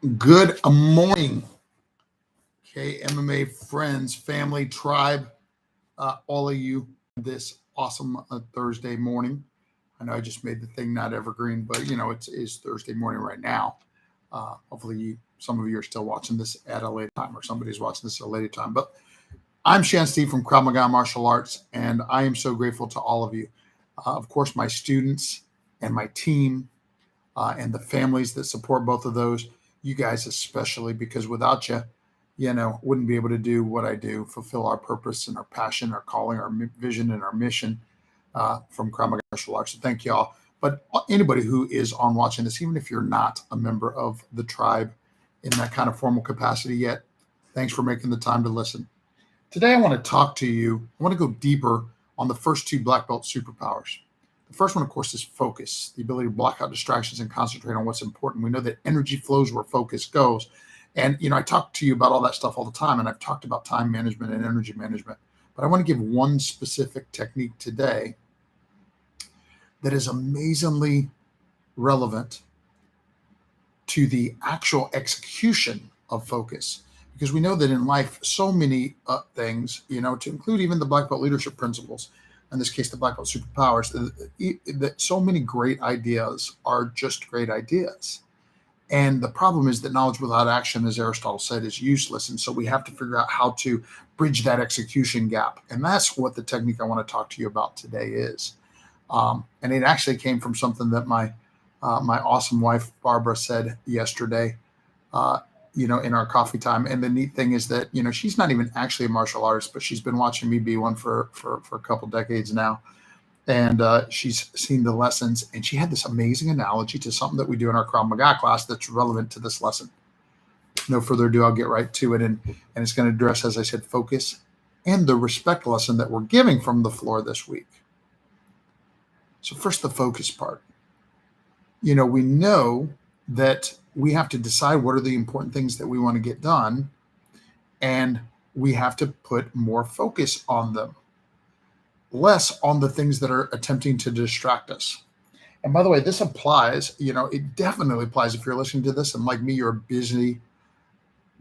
Good morning, okay, MMA friends, family, tribe, all of you. This awesome Thursday morning. I know I just made the thing not evergreen, but it's Thursday morning right now. Hopefully, some of you are still watching this at a later time, or somebody's watching this at a later time. But I'm Shan Steve from Krav Maga Martial Arts, and I am so grateful to all of you. Of course, my students and my team, and the families that support both of those, you guys especially, because without you, wouldn't be able to do what I do, fulfill our purpose and our passion, our calling, our vision, and our mission from Krav Maga Martial Arts. So thank y'all. But anybody who is on watching this, even if you're not a member of the tribe in that kind of formal capacity yet, thanks for making the time to listen. Today, I want to talk to you. I want to go deeper on the first two black belt superpowers. The first one, of course, is focus, the ability to block out distractions and concentrate on what's important. We know that energy flows where focus goes. And, I talk to you about all that stuff all the time, and I've talked about time management and energy management. But I want to give one specific technique today that is amazingly relevant to the actual execution of focus. Because we know that in life, so many things, to include even the black belt leadership principles, in this case, the black belt superpowers, that so many great ideas are just great ideas. And the problem is that knowledge without action, as Aristotle said, is useless. And so we have to figure out how to bridge that execution gap. And that's what the technique I want to talk to you about today is. And it actually came from something that my awesome wife, Barbara, said yesterday, in our coffee time. And the neat thing is that, she's not even actually a martial artist, but she's been watching me be one for a couple decades now. And she's seen the lessons. And she had this amazing analogy to something that we do in our Krav Maga class that's relevant to this lesson. No further ado, I'll get right to it. And it's going to address, as I said, focus and the respect lesson that we're giving from the floor this week. So first, the focus part. We know that we have to decide what are the important things that we want to get done, and we have to put more focus on them, less on the things that are attempting to distract us. And by the way, this applies, it definitely applies if you're listening to this and like me, you're a busy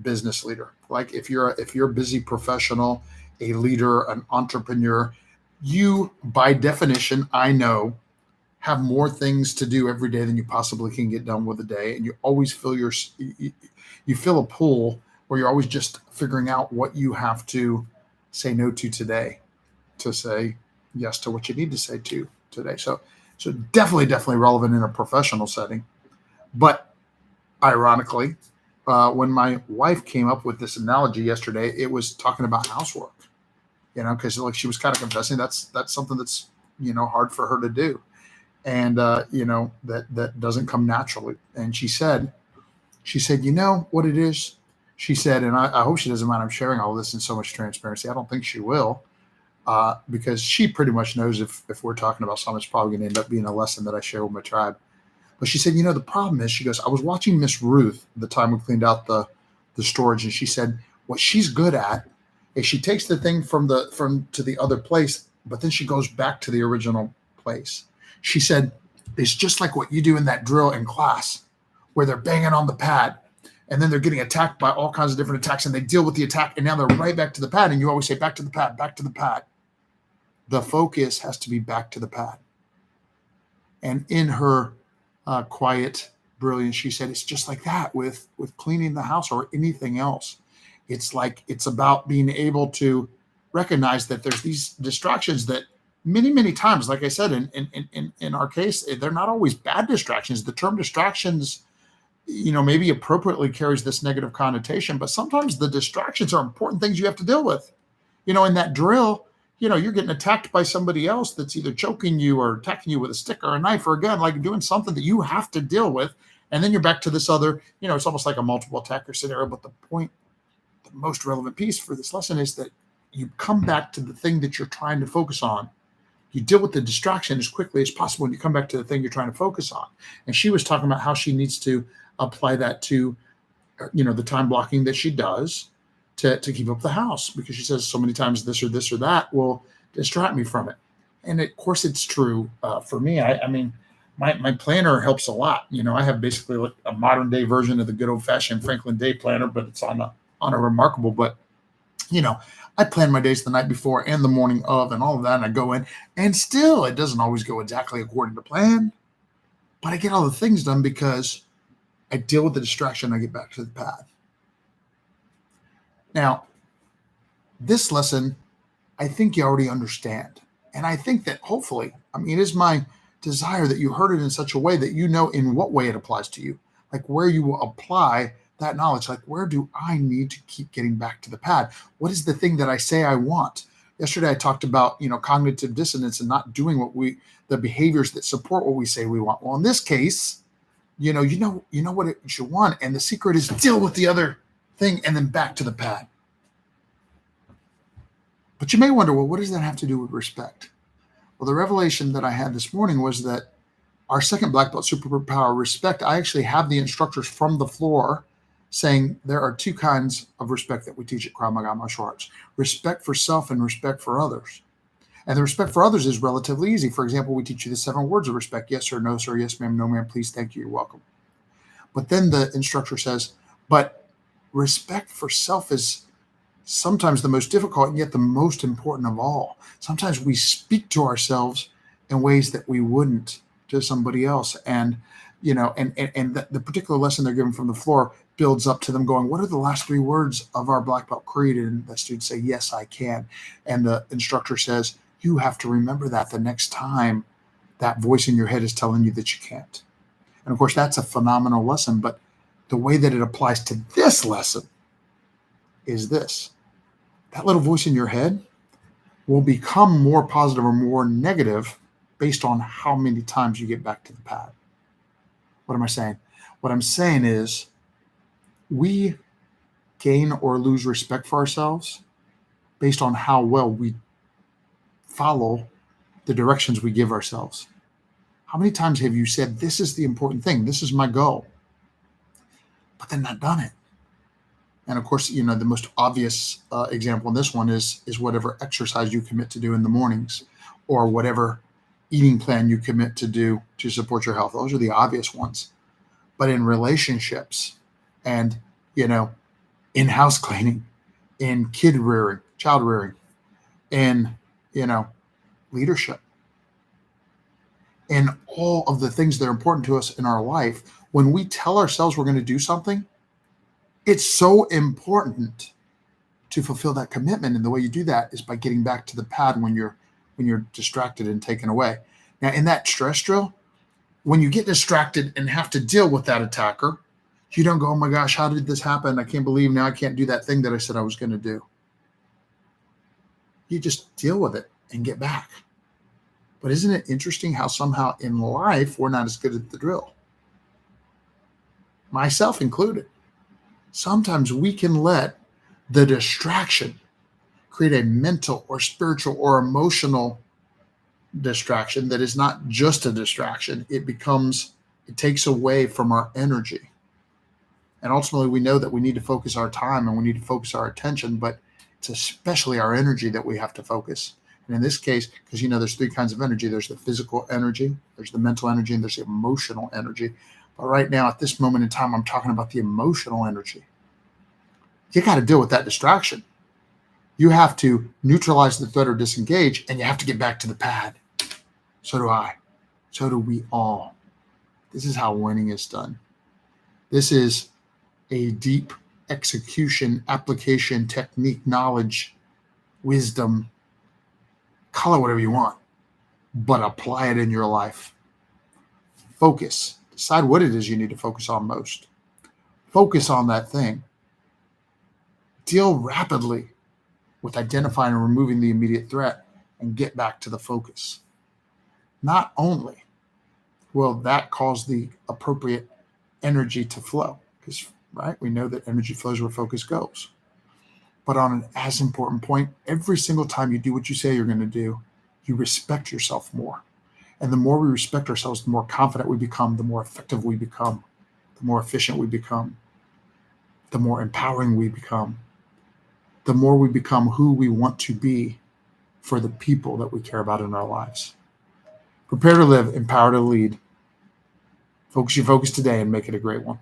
business leader. Like if you're a busy professional, a leader, an entrepreneur, you, by definition, I know, have more things to do every day than you possibly can get done with a day. And you always feel you feel a pull where you're always just figuring out what you have to say no to today to say yes to what you need to say to today. So definitely relevant in a professional setting. But ironically, when my wife came up with this analogy yesterday, it was talking about housework, because like she was kind of confessing that's something that's, hard for her to do. And, that doesn't come naturally. And she said, you know what it is? She said, and I hope she doesn't mind I'm sharing all this in so much transparency. I don't think she will, because she pretty much knows if we're talking about something, it's probably going to end up being a lesson that I share with my tribe. But she said, the problem is, she goes, I was watching Miss Ruth the time we cleaned out the storage. And she said, what she's good at is she takes the thing from to the other place, but then she goes back to the original place. She said, it's just like what you do in that drill in class where they're banging on the pad and then they're getting attacked by all kinds of different attacks and they deal with the attack and now they're right back to the pad. And you always say, back to the pad, back to the pad. The focus has to be back to the pad. And in her quiet brilliance, she said, it's just like that with cleaning the house or anything else. It's about being able to recognize that there's these distractions that many times, like I said, in our case, they're not always bad distractions. The term distractions, maybe appropriately carries this negative connotation, but sometimes the distractions are important things you have to deal with. In that drill, you're getting attacked by somebody else that's either choking you or attacking you with a stick or a knife or a gun, like doing something that you have to deal with. And then you're back to this other, it's almost like a multiple attacker scenario. But the most relevant piece for this lesson is that you come back to the thing that you're trying to focus on. You deal with the distraction as quickly as possible and you come back to the thing you're trying to focus on. And she was talking about how she needs to apply that to, the time blocking that she does to keep up the house, because she says so many times this or that will distract me from it. And of course it's true for me. I mean, My planner helps a lot. I have basically like a modern day version of the good old fashioned Franklin Day planner, but it's on a remarkable. But you know, I plan my days the night before and the morning of and all of that, and I go in, and still it doesn't always go exactly according to plan, but I get all the things done because I deal with the distraction. I get back to the pad. Now, this lesson, I think you already understand. And I think that hopefully, it is my desire that you heard it in such a way that you know in what way it applies to you, like where you will apply that knowledge. Like, where do I need to keep getting back to the pad? What is the thing that I say I want? Yesterday, I talked about, cognitive dissonance and not doing the behaviors that support what we say we want. Well, in this case, you know what you want. And the secret is deal with the other thing and then back to the pad. But you may wonder, well, what does that have to do with respect? Well, the revelation that I had this morning was that our second black belt superpower, respect, I actually have the instructors from the floor saying there are two kinds of respect that we teach at Krav Maga Martial Arts: respect for self and respect for others. And the respect for others is relatively easy. For example, we teach you the 7 words of respect: yes sir, no sir, yes ma'am, no ma'am, please, thank you, you're welcome. But then the instructor says, but respect for self is sometimes the most difficult and yet the most important of all. Sometimes we speak to ourselves in ways that we wouldn't to somebody else. And, the particular lesson they're given from the floor builds up to them going, what are the last 3 words of our black belt creed? And the students say, yes, I can. And the instructor says, you have to remember that the next time that voice in your head is telling you that you can't. And of course, that's a phenomenal lesson. But the way that it applies to this lesson is this: that little voice in your head will become more positive or more negative based on how many times you get back to the pad. What am I saying? What I'm saying is we gain or lose respect for ourselves based on how well we follow the directions we give ourselves. How many times have you said, this is the important thing, this is my goal, but then not done it? And of course, the most obvious example in this one is whatever exercise you commit to do in the mornings, or whatever eating plan you commit to do to support your health. Those are the obvious ones. But in relationships and, in house cleaning, in kid rearing, child rearing, in, leadership, in all of the things that are important to us in our life, when we tell ourselves we're going to do something, it's so important to fulfill that commitment. And the way you do that is by getting back to the pad when you're distracted and taken away. Now, in that stress drill, when you get distracted and have to deal with that attacker, you don't go, oh my gosh, how did this happen? I can't believe now I can't do that thing that I said I was going to do. You just deal with it and get back. But isn't it interesting how somehow in life we're not as good at the drill? Myself included. Sometimes we can let the distraction create a mental or spiritual or emotional distraction that is not just a distraction. It takes away from our energy. And ultimately, we know that we need to focus our time and we need to focus our attention, but it's especially our energy that we have to focus. And in this case, because there's 3 kinds of energy: there's the physical energy, there's the mental energy, and there's the emotional energy. But right now, at this moment in time, I'm talking about the emotional energy. You got to deal with that distraction. You have to neutralize the threat or disengage, and you have to get back to the pad. So do I. So do we all. This is how winning is done. This is a deep execution, application, technique, knowledge, wisdom, call it whatever you want, but apply it in your life. Focus. Decide what it is you need to focus on most. Focus on that thing. Deal rapidly with identifying and removing the immediate threat and get back to the focus. Not only will that cause the appropriate energy to flow, because, right, we know that energy flows where focus goes. But on an as important point, every single time you do what you say you're going to do, you respect yourself more. And the more we respect ourselves, the more confident we become, the more effective we become, the more efficient we become, the more empowering we become, the more we become who we want to be for the people that we care about in our lives. Prepare to live, empower to lead. Focus your focus today and make it a great one.